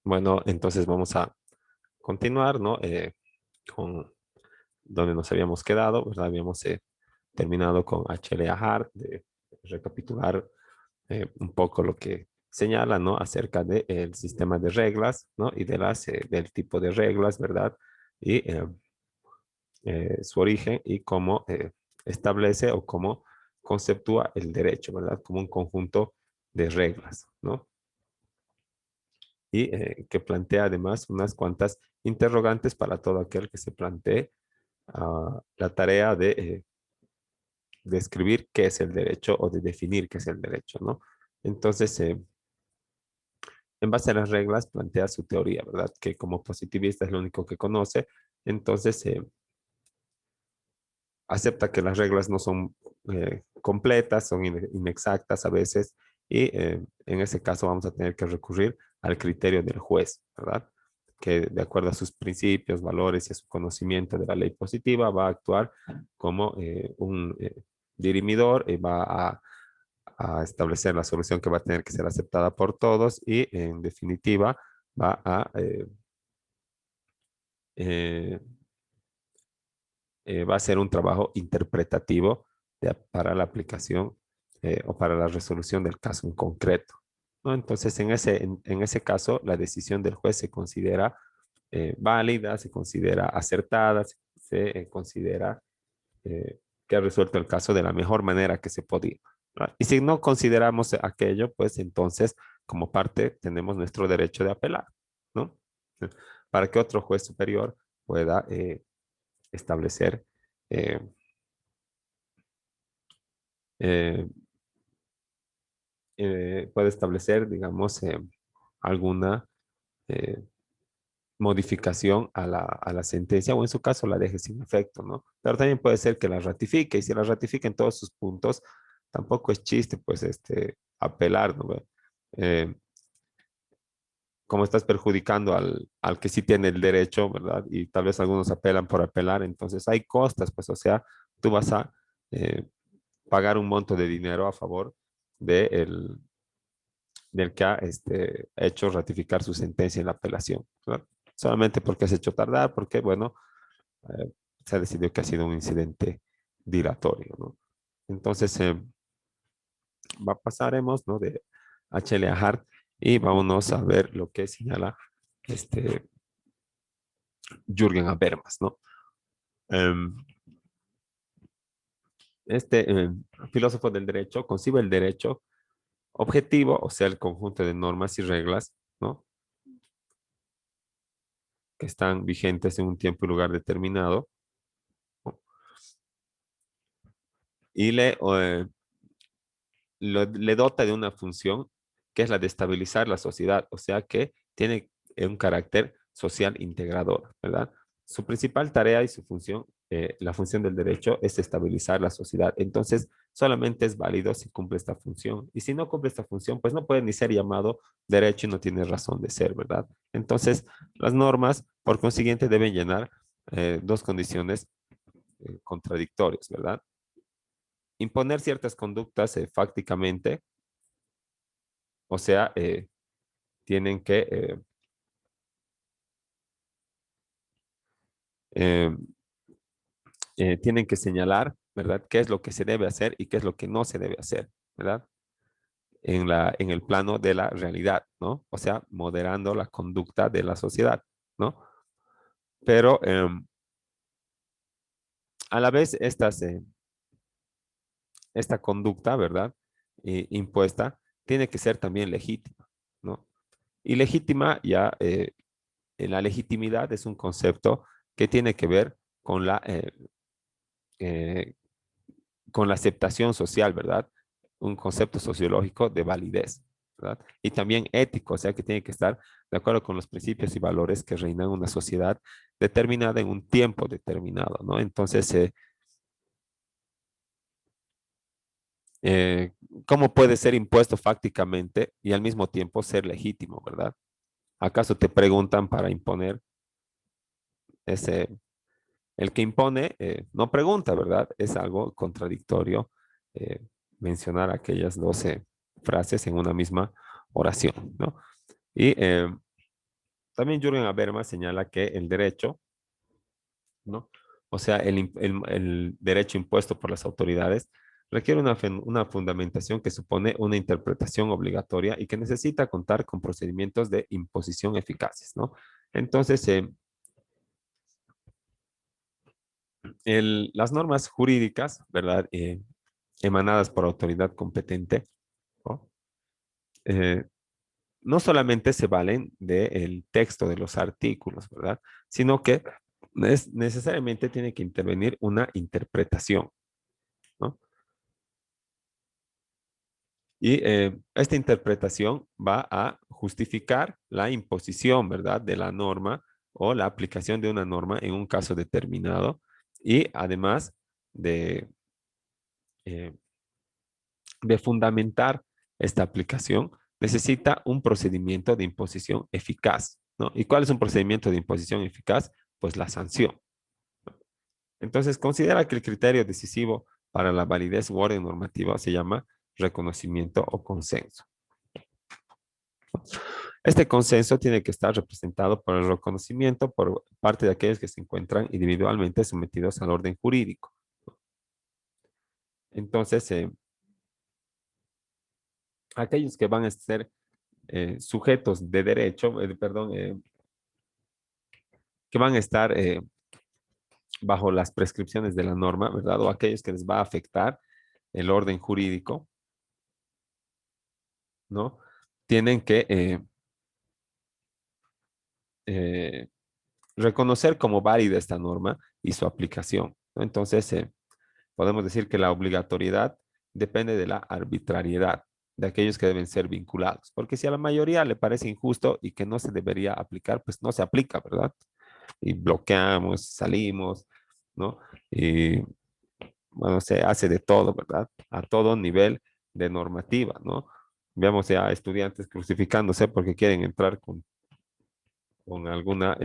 Bueno, entonces vamos a continuar, ¿no? Con donde nos habíamos quedado, ¿verdad? Habíamos terminado con H.L.A. Hart, de recapitular un poco lo que señala, ¿no? Acerca del sistema de reglas, ¿no? Y del tipo de reglas, ¿verdad? Y su origen y cómo establece o cómo conceptúa el derecho, ¿verdad? Como un conjunto de reglas, ¿no? Y que plantea además unas cuantas interrogantes para todo aquel que se plantee la tarea de describir qué es el derecho o de definir qué es el derecho, ¿no? Entonces, en base a las reglas, plantea su teoría, ¿verdad? Que como positivista es lo único que conoce, entonces acepta que las reglas no son completas, son inexactas a veces, y en ese caso vamos a tener que recurrir al criterio del juez, ¿verdad? Que de acuerdo a sus principios, valores y a su conocimiento de la ley positiva va a actuar como un dirimidor y va a establecer la solución que va a tener que ser aceptada por todos y en definitiva va eh, va a ser un trabajo interpretativo para la aplicación o para la resolución del caso en concreto, ¿no? Entonces, en ese caso, la decisión del juez se considera válida, se considera acertada, se considera que ha resuelto el caso de la mejor manera que se podía, ¿no? Y si no consideramos aquello, pues entonces, como parte, tenemos nuestro derecho de apelar, ¿no? Para que otro juez superior pueda establecer, eh, eh, puede establecer, digamos, alguna eh, modificación a la sentencia o en su caso la deje sin efecto, ¿no? Pero también puede ser que la ratifique y si la ratifica en todos sus puntos, tampoco es chiste, pues, apelar, ¿no? Eh, Como estás perjudicando al que sí tiene el derecho, ¿verdad? Y tal vez algunos apelan por apelar, entonces hay costas, pues, o sea, tú vas a eh, pagar un monto de dinero a favor de del que ha hecho ratificar su sentencia en la apelación, ¿verdad? Solamente porque has hecho tardar, porque, bueno, eh, se ha decidido que ha sido un incidente dilatorio, ¿no? Entonces, pasaremos, ¿no? De H.L.A. Hart y vámonos a ver lo que señala este Jürgen Habermas, ¿no? Um, filósofo del derecho concibe el derecho objetivo, o sea, el conjunto de normas y reglas, ¿no? Que están vigentes en un tiempo y lugar determinado, ¿no? Y le dota de una función que es la de estabilizar la sociedad, o sea que tiene un carácter social integrador, ¿verdad? Su principal tarea y su función, la función del derecho es estabilizar la sociedad. Entonces, solamente es válido si cumple esta función. Y si no cumple esta función, pues no puede ni ser llamado derecho y no tiene razón de ser, ¿verdad? Entonces, las normas, por consiguiente, deben llenar dos condiciones contradictorias, ¿verdad? Imponer ciertas conductas fácticamente, o sea, tienen que, eh, tienen que señalar, ¿verdad? ¿Qué es lo que se debe hacer y qué es lo que no se debe hacer, ¿verdad? En el plano de la realidad, ¿no? O sea, moderando la conducta de la sociedad, ¿no? Pero a la vez esta conducta, ¿verdad? Impuesta, tiene que ser también legítima, ¿no? Y legítima ya, la legitimidad es un concepto que tiene que ver con eh, con la aceptación social, ¿verdad? Un concepto sociológico de validez, ¿verdad? Y también ético, o sea que tiene que estar de acuerdo con los principios y valores que reinan en una sociedad determinada en un tiempo determinado, ¿no? Entonces, eh, ¿cómo puede ser impuesto fácticamente y al mismo tiempo ser legítimo, ¿verdad? ¿Acaso te preguntan para imponer ese, el que impone no pregunta, ¿verdad? Es algo contradictorio eh, mencionar aquellas 12 frases en una misma oración, ¿no? Y También Jürgen Habermas señala que el derecho, ¿no? O sea, el derecho impuesto por las autoridades requiere una fundamentación que supone una interpretación obligatoria y que necesita contar con procedimientos de imposición eficaces, ¿no? Entonces, las normas jurídicas, ¿verdad? Emanadas por autoridad competente, ¿no? Eh, no solamente se valen del texto de los artículos, ¿verdad? Sino que necesariamente tiene que intervenir una interpretación, ¿no? Y esta interpretación va a justificar la imposición, ¿verdad?, de la norma o la aplicación de una norma en un caso determinado. Y además de, eh, de fundamentar esta aplicación, necesita un procedimiento de imposición eficaz, ¿no? ¿Y cuál es un procedimiento de imposición eficaz? Pues la sanción. Entonces, considera que el criterio decisivo para la validez u orden normativa se llama reconocimiento o consenso. Este consenso tiene que estar representado por el reconocimiento por parte de aquellos que se encuentran individualmente sometidos al orden jurídico. Entonces, aquellos que van a ser sujetos de derecho, perdón, que van a estar bajo las prescripciones de la norma, ¿verdad? O aquellos que les va a afectar el orden jurídico, ¿no? Tienen que eh, reconocer como válida esta norma y su aplicación, ¿no? Entonces, podemos decir que la obligatoriedad depende de la arbitrariedad de aquellos que deben ser vinculados, porque si a la mayoría le parece injusto y que no se debería aplicar, pues no se aplica, ¿verdad? Y bloqueamos, salimos, ¿no? Y bueno, se hace de todo, ¿verdad? A todo nivel de normativa, ¿no? Veamos ya estudiantes crucificándose porque quieren entrar con alguna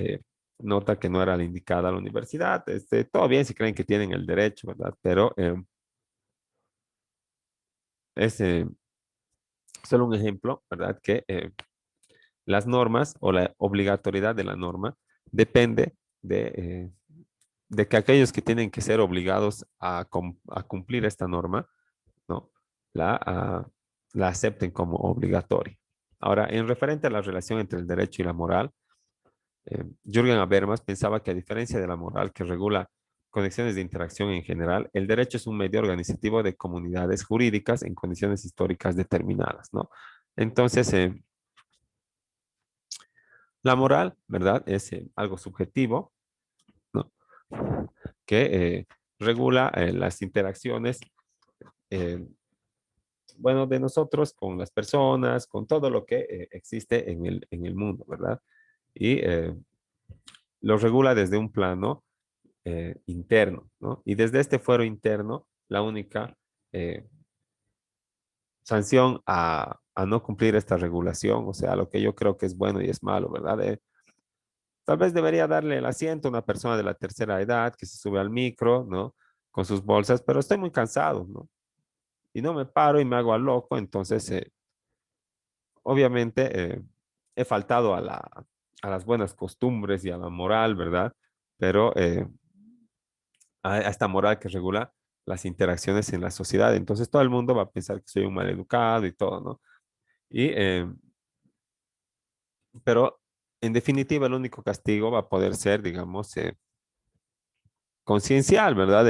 nota que no era la indicada a la universidad. Todo bien si creen que tienen el derecho, ¿verdad? Pero es solo un ejemplo, ¿verdad? Que las normas o la obligatoriedad de la norma depende de que aquellos que tienen que ser obligados a cumplir esta norma, ¿no? La, la acepten como obligatoria. Ahora, en referente a la relación entre el derecho y la moral, Jürgen Habermas pensaba que a diferencia de la moral que regula conexiones de interacción en general, el derecho es un medio organizativo de comunidades jurídicas en condiciones históricas determinadas, ¿no? Entonces, la moral, ¿verdad? Es algo subjetivo, ¿no? Que regula las interacciones, eh, bueno, de nosotros con las personas, con todo lo que existe en el mundo, ¿verdad? Y lo regula desde un plano interno, ¿no? Y desde este fuero interno, la única eh, sanción a no cumplir esta regulación, o sea, lo que yo creo que es bueno y es malo, ¿verdad? Tal vez debería darle el asiento a una persona de la tercera edad que se sube al micro, ¿no? Con sus bolsas, pero estoy muy cansado, ¿no? Y no me paro y me hago al loco, entonces, obviamente, he faltado a las buenas costumbres y a la moral, ¿verdad? Pero a esta moral que regula las interacciones en la sociedad. Entonces todo el mundo va a pensar que soy un mal educado y todo, ¿no? Y, pero en definitiva el único castigo va a poder ser, digamos, conciencial, ¿verdad?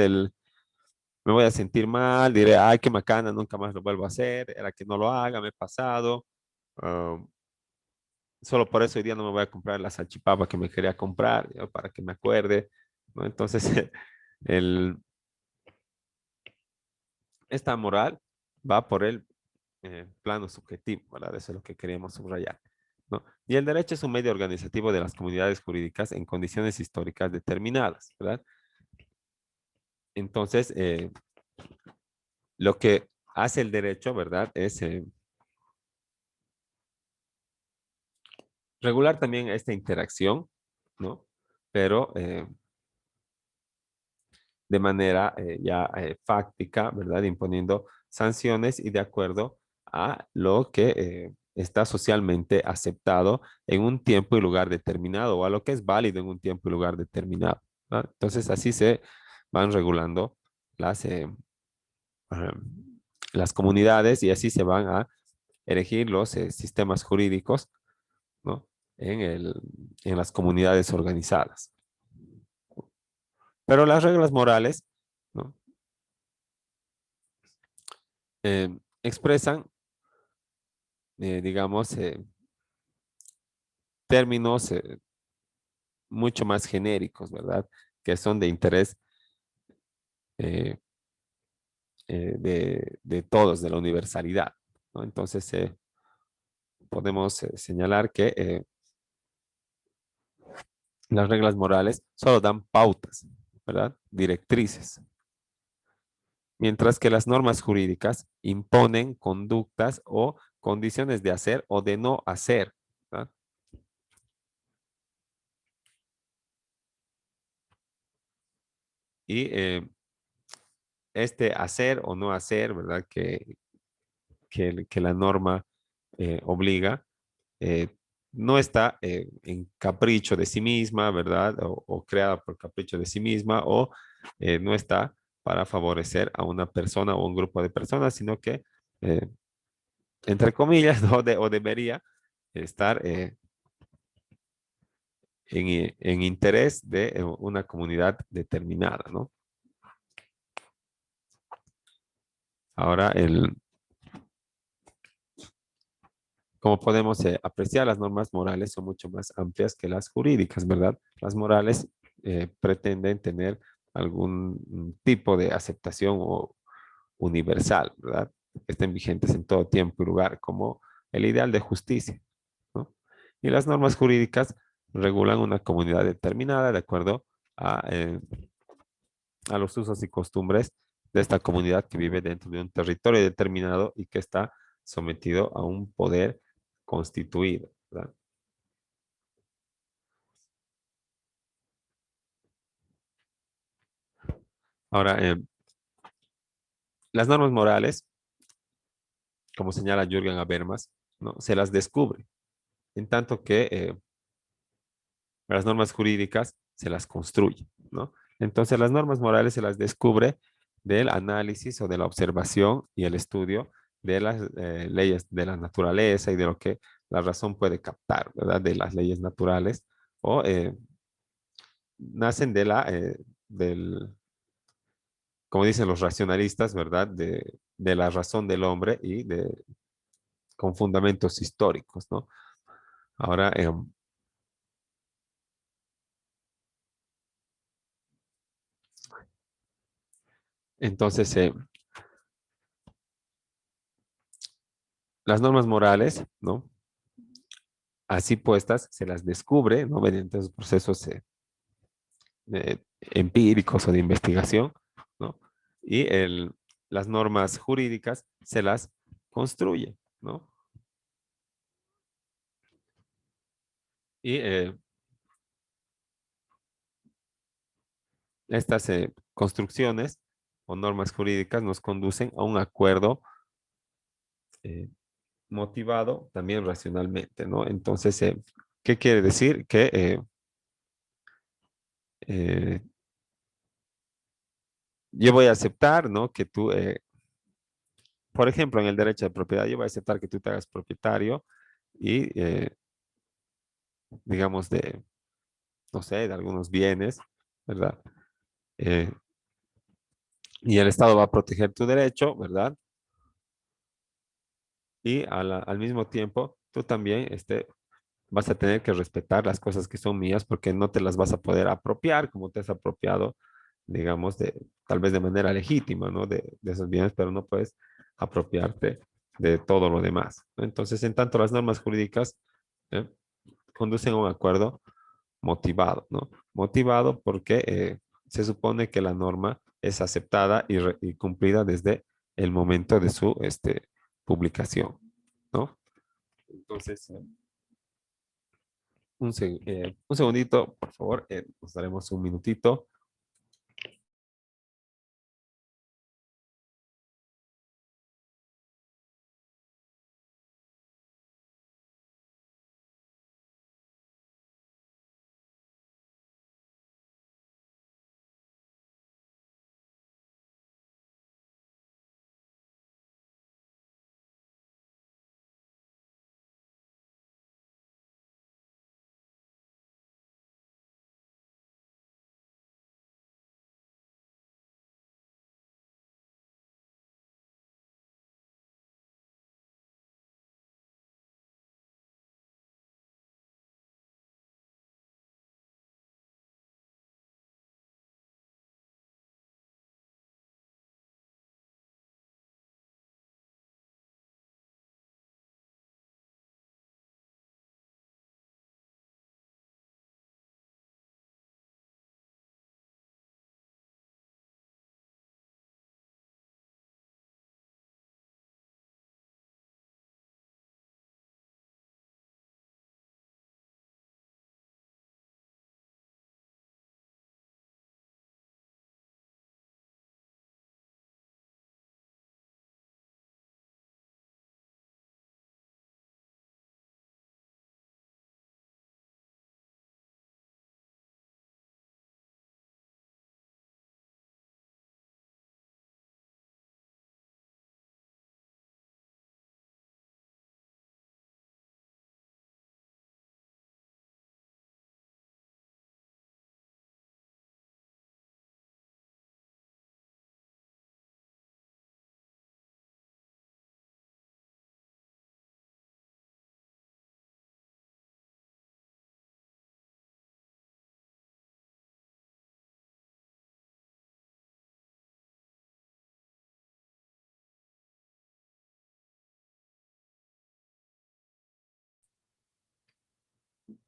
Me voy a sentir mal, diré, ay, qué macana, nunca más lo vuelvo a hacer, era que no lo haga, me he pasado. ah, Solo por eso hoy día no me voy a comprar la salchipapa que me quería comprar, ¿no? Para que me acuerde, ¿no? Entonces, el, esta moral va por el plano subjetivo, ¿verdad? Eso es lo que queríamos subrayar, ¿no? Y el derecho es un medio organizativo de las comunidades jurídicas en condiciones históricas determinadas, ¿verdad? Entonces, lo que hace el derecho, ¿verdad? Es regular también esta interacción, ¿no? Pero de manera ya fáctica, ¿verdad? Imponiendo sanciones y de acuerdo a lo que está socialmente aceptado en un tiempo y lugar determinado, o a lo que es válido en un tiempo y lugar determinado, ¿no? Entonces así se van regulando las, ah, las comunidades y así se van a elegir los sistemas jurídicos, ¿no? En las comunidades organizadas. Pero las reglas morales, ¿no? Expresan, digamos, términos mucho más genéricos, ¿verdad? Que son de interés eh, de todos, de la universalidad, ¿no? Entonces, podemos señalar que las reglas morales solo dan pautas, ¿verdad? Directrices, mientras que las normas jurídicas imponen conductas o condiciones de hacer o de no hacer, ¿verdad? Y este hacer o no hacer, ¿verdad? Que la norma obliga, eh, no está en capricho de sí misma, ¿verdad? O creada por capricho de sí misma, o no está para favorecer a una persona o un grupo de personas, sino que, eh, entre comillas, o debería estar en interés de una comunidad determinada, ¿no? Ahora, como podemos apreciar, las normas morales son mucho más amplias que las jurídicas, ¿verdad? Las morales pretenden tener algún tipo de aceptación o universal, ¿verdad? Que estén vigentes en todo tiempo y lugar, como el ideal de justicia, ¿no? Y las normas jurídicas regulan una comunidad determinada de acuerdo a los usos y costumbres de esta comunidad que vive dentro de un territorio determinado y que está sometido a un poder constituido, ¿verdad? Ahora, las normas morales, como señala Jürgen Habermas, ¿no? Se las descubre, en tanto que las normas jurídicas se las construye, ¿no? Entonces, las normas morales se las descubre del análisis o de la observación y el estudio de las leyes de la naturaleza y de lo que la razón puede captar, ¿verdad? De las leyes naturales o nacen del, como dicen los racionalistas, ¿verdad? De la razón del hombre y con fundamentos históricos, ¿no? Ahora, entonces, las normas morales, ¿no? Así puestas, se las descubre, ¿no? Mediante esos procesos empíricos o de investigación, ¿no? Y las normas jurídicas se las construye, ¿no? Y estas construcciones o normas jurídicas nos conducen a un acuerdo eh, motivado también racionalmente, ¿no? Entonces, ¿qué quiere decir? Que eh, yo voy a aceptar, ¿no? Que tú, por ejemplo, en el derecho de propiedad, yo voy a aceptar que tú te hagas propietario y, digamos, no sé, de algunos bienes, ¿verdad? Eh, y el Estado va a proteger tu derecho, ¿verdad? Y al mismo tiempo, tú también vas a tener que respetar las cosas que son mías porque no te las vas a poder apropiar como te has apropiado, digamos, tal vez de manera legítima, ¿no? De esos bienes, pero no puedes apropiarte de todo lo demás, ¿no? Entonces, en tanto las normas jurídicas ¿eh? Conducen a un acuerdo motivado, ¿no? Motivado porque se supone que la norma es aceptada y cumplida desde el momento de su publicación, ¿no? Entonces, un segundito, por favor, nos daremos un minutito.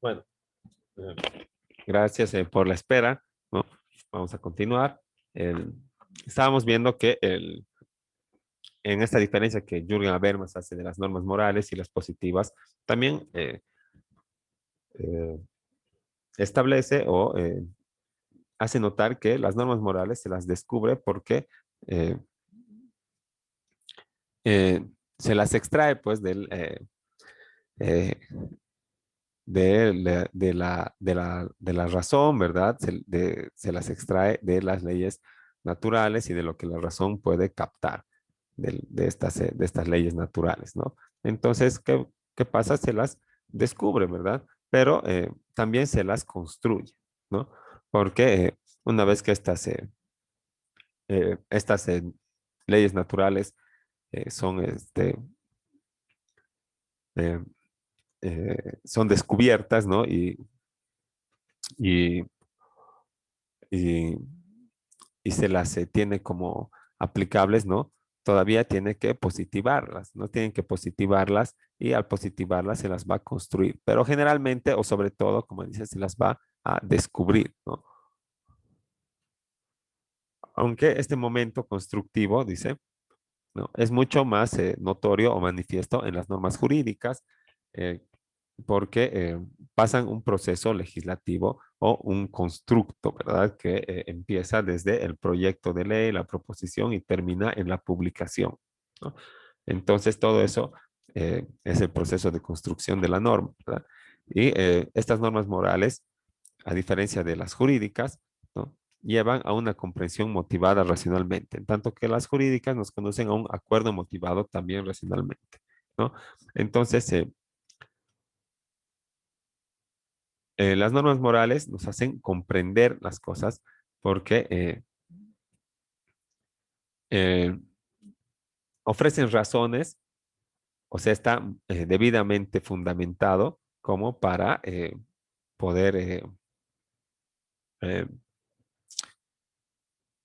Bueno, eh, gracias por la espera, ¿no? Vamos a continuar. El- Estábamos viendo que en esta diferencia que Jürgen Habermas hace de las normas morales y las positivas, también eh, establece o hace notar que las normas morales se las descubre porque eh, eh, se las extrae pues eh, de la razón, ¿verdad? Se las extrae de las leyes naturales y de lo que la razón puede captar de estas leyes naturales, ¿no? Entonces, ¿qué pasa? Se las descubre, ¿verdad? Pero también se las construye, ¿no? Porque una vez que estas leyes naturales son, eh, son descubiertas, ¿no? Y, y, y se las tiene como aplicables, ¿no? Todavía tiene que positivarlas, ¿no? Tienen que positivarlas y al positivarlas se las va a construir, pero generalmente o sobre todo, como dice, se las va a descubrir, ¿no? Aunque este momento constructivo, dice, ¿no? Es mucho más notorio o manifiesto en las normas jurídicas, eh, porque pasan un proceso legislativo o un constructo, ¿verdad? Que empieza desde el proyecto de ley, la proposición y termina en la publicación, ¿no? Entonces, todo eso es el proceso de construcción de la norma, ¿verdad? Y estas normas morales, a diferencia de las jurídicas, ¿no? Llevan a una comprensión motivada racionalmente, en tanto que las jurídicas nos conducen a un acuerdo motivado también racionalmente, ¿no? Entonces, las normas morales nos hacen comprender las cosas porque eh, ofrecen razones, o sea, está debidamente fundamentado como para poder, eh,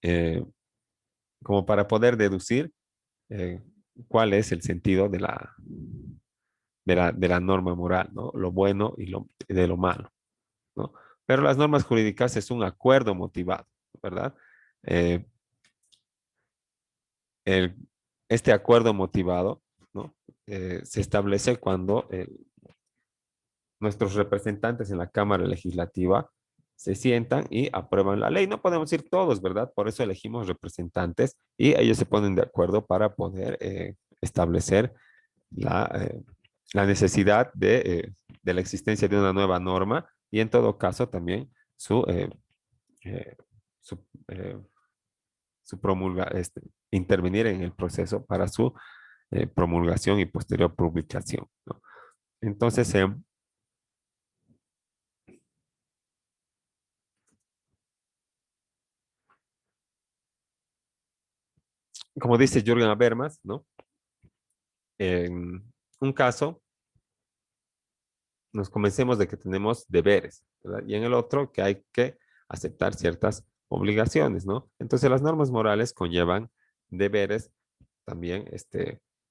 eh, como para poder deducir eh, cuál es el sentido de la norma moral, ¿no? Lo bueno y de lo malo, ¿no? Pero las normas jurídicas es un acuerdo motivado, ¿verdad? Eh, el- este acuerdo motivado, ¿no? Se establece cuando nuestros representantes en la Cámara Legislativa se sientan y aprueban la ley. No podemos ir todos, ¿verdad? Por eso elegimos representantes y ellos se ponen de acuerdo para poder establecer la, eh, la necesidad de la existencia de una nueva norma y en todo caso también eh, su, eh, intervenir en el proceso para su promulgación y posterior publicación, ¿no? Entonces, como dice Jürgen Habermas, ¿no? En un caso, nos convencemos de que tenemos deberes, ¿verdad? Y en el otro, que hay que aceptar ciertas obligaciones, ¿no? Entonces, las normas morales conllevan deberes también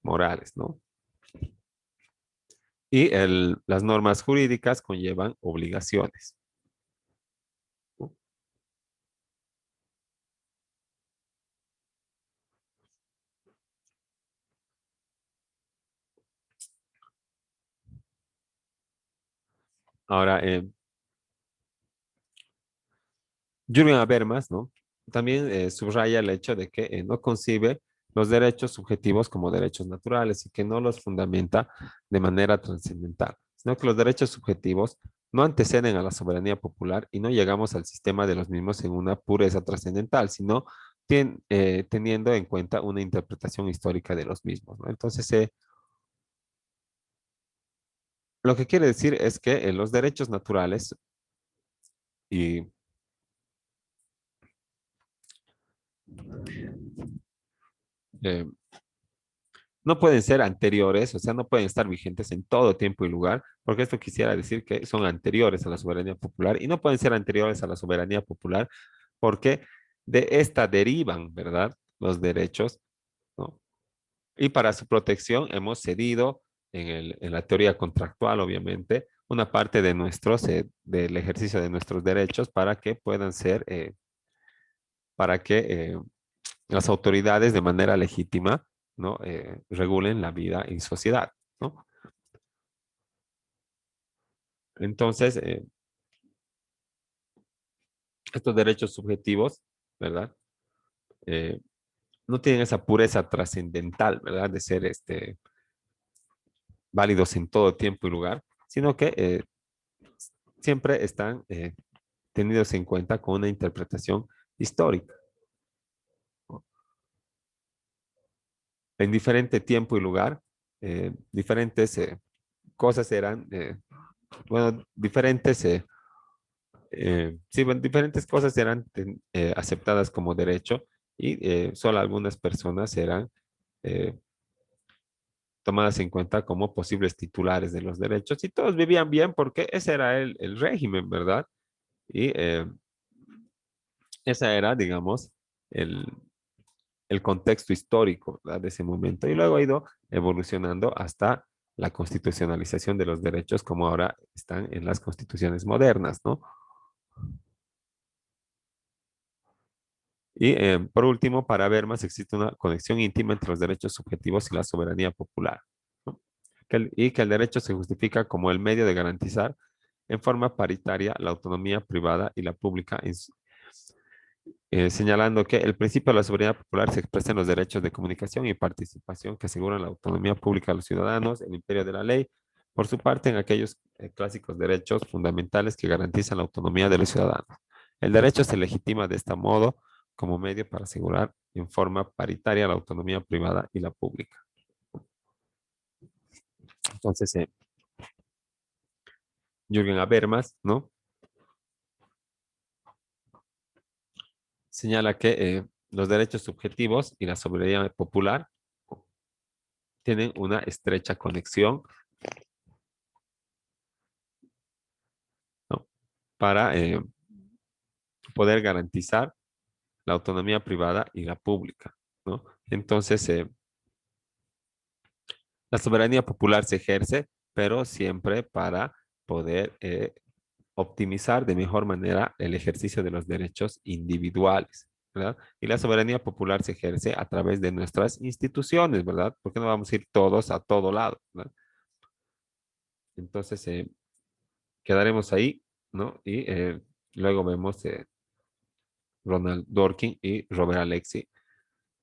morales, ¿no? Y las normas jurídicas conllevan obligaciones, ¿no? Ahora, Jürgen Habermas, ¿no? También subraya el hecho de que no concibe los derechos subjetivos como derechos naturales y que no los fundamenta de manera trascendental, sino que los derechos subjetivos no anteceden a la soberanía popular y no llegamos al sistema de los mismos en una pureza trascendental, sino teniendo en cuenta una interpretación histórica de los mismos, ¿no? Entonces, lo que quiere decir es que los derechos naturales y eh, no pueden ser anteriores, o sea, no pueden estar vigentes en todo tiempo y lugar, porque esto quisiera decir que son anteriores a la soberanía popular y no pueden ser anteriores a la soberanía popular porque de esta derivan, ¿verdad? Los derechos, ¿no? Y para su protección hemos cedido en la teoría contractual, obviamente, una parte de del ejercicio de nuestros derechos para que puedan ser, para que las autoridades de manera legítima, ¿no? Regulen la vida en sociedad, ¿no? Entonces, estos derechos subjetivos, ¿verdad? Eh, no tienen esa pureza trascendental, ¿verdad? De ser válidos en todo tiempo y lugar, sino que siempre están tenidos en cuenta con una interpretación histórica. En diferente tiempo y lugar, diferentes cosas eran, bueno, diferentes, sí, bueno, diferentes cosas eran aceptadas como derecho y solo algunas personas eran eh, tomadas en cuenta como posibles titulares de los derechos y todos vivían bien porque ese era el régimen, ¿verdad? Y esa era, digamos, el, el contexto histórico, ¿verdad? De ese momento. Y luego ha ido evolucionando hasta la constitucionalización de los derechos como ahora están en las constituciones modernas, ¿no? Y por último, para Habermas existe una conexión íntima entre los derechos subjetivos y la soberanía popular, ¿no? Y que el derecho se justifica como el medio de garantizar en forma paritaria la autonomía privada y la pública, señalando que el principio de la soberanía popular se expresa en los derechos de comunicación y participación que aseguran la autonomía pública de los ciudadanos, el imperio de la ley, por su parte, en aquellos clásicos derechos fundamentales que garantizan la autonomía de los ciudadanos. El derecho se legitima de este modo como medio para asegurar en forma paritaria la autonomía privada y la pública. Entonces, Jürgen Habermas, ¿no? Señala que los derechos subjetivos y la soberanía popular tienen una estrecha conexión, ¿no? Para poder garantizar la autonomía privada y la pública, ¿no? Entonces, la soberanía popular se ejerce, pero siempre para poder optimizar de mejor manera el ejercicio de los derechos individuales, ¿verdad? Y la soberanía popular se ejerce a través de nuestras instituciones, ¿verdad? Porque no vamos a ir todos a todo lado, ¿verdad? Entonces, quedaremos ahí, ¿no? Y luego vemos Ronald Dworkin y Robert Alexi,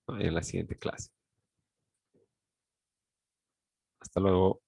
¿no? En la siguiente clase. Hasta luego.